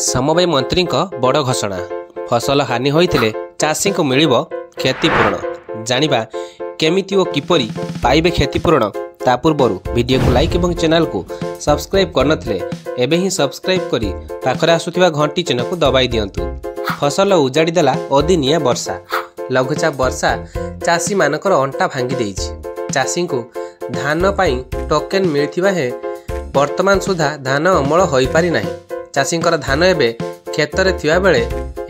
समवाय मंत्री बड़ घोषणा फसल हानि होइथिले चाषी को मिलिबो क्षतिपूरण जानिबा केमिति ओ किपरि पाइबे क्षतिपूरण ता पूर्व वीडियो को लाइक एवं चैनल को सब्सक्राइब करनथिले एबे ही सब्सक्राइब करी पाखरे आसुथिबा घंटी चिन्ह को दबाई दियंतु। फसल उजाड़ी देला अदिनिया वर्षा लघुचाप वर्षा चाषी मानकर अंटा भांगी देइछि। चाषी को धान पाई टोकेन मिलथिबा हे वर्तमान सुधा धान अमल होई पारि नाही। चाषींकर धान एबे खेतरे थिबा बेले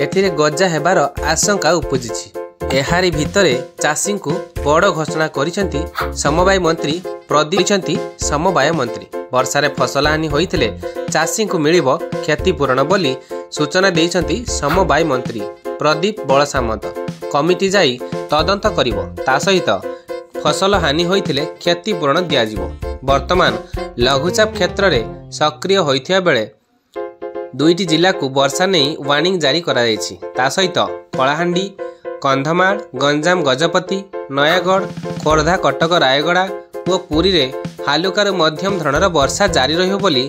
एथिरे गजा हेबार आशंका उपजिछि। एहारी भितरे चाषी को बड़ घोषणा करिसेंती समवाय मंत्री प्रदीप। समवाय मंत्री वर्षारे फसल हानि होइथिले चाषी को मिलिबो क्षतिपूरण बोली सूचना देइसेंती समवाय मंत्री प्रदीप बलसामंत। कमिटी जाई तदंत करिवो ता सहित फसल हानि होइथिले क्षतिपूरण दियाजिवो। वर्तमान लघुचाप क्षेत्र में सक्रिय होइथिबा बेले दुईटी जिला को वर्षा नहीं वार्निंग जारी करा जायछि। ता सहित कलाहांडी कंधमाल गंजाम गजपति नयागढ़ खोर्धा कटक रायगड़ा और पुरी रे हालुकार मध्यम धरणर वर्षा जारी रहिबो बोली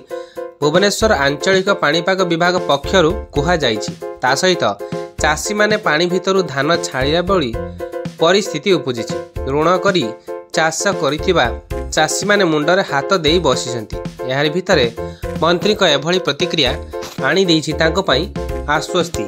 भुवनेश्वर आंचलिक पाणीपाग विभाग पक्षरु कुहा जायछि। ता सहित चाषी माने पानी भितरु धान छाड़िया बोली परिस्थिति उपजिछि। ऋण करी चाष करिथिबा चाषी माने मुंडरे हाथ देई बसिसंती। एहारी भितरे मंत्री को एभली प्रतिक्रिया आनी देइछि तांको पई आश्वस्ति।